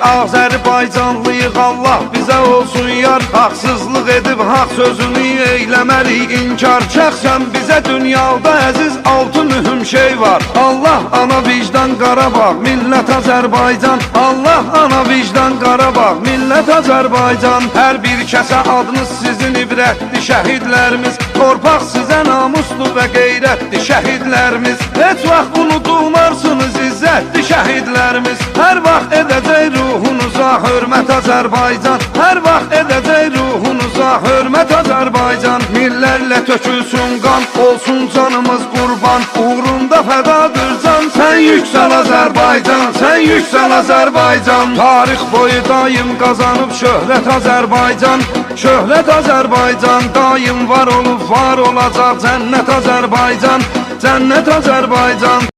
Azərbaycanlıyıq, Allah bizə olsun yar. Haqsızlıq edib haq sözünü eyləmərik inkar. Şəxsən bizə dünyada əziz 6 mühüm şey var. Allah, ana, vicdan, Qarabağ, millət Azərbaycan. Allah, ana, vicdan, Qarabağ, millət Azərbaycan. Hər bir kəsə adınız sizin ibrətdir şəhidlərimiz. Torpaq sizə namuslu və qeyrətdir şəhidlərimiz. Heç vaxt unudulmarsınız, izzətdir şəhidlərimiz. Hər vaxt edəcək ruhunuza hörmət Azərbaycan. Hər vaxt edəcək ruhunuza hörmət Azərbaycan. Millərlə tökülsün qan, olsun canımız qurban. Uğrunda fədadır can, sən yüksəl Azərbaycan, sən yüksəl Azərbaycan. Tarix boyu daim qazanıb şöhrət Azərbaycan. Şöhrət Azərbaycan daim var olub, var olacaq. Cənnət Azərbaycan, cənnət Azərbaycan.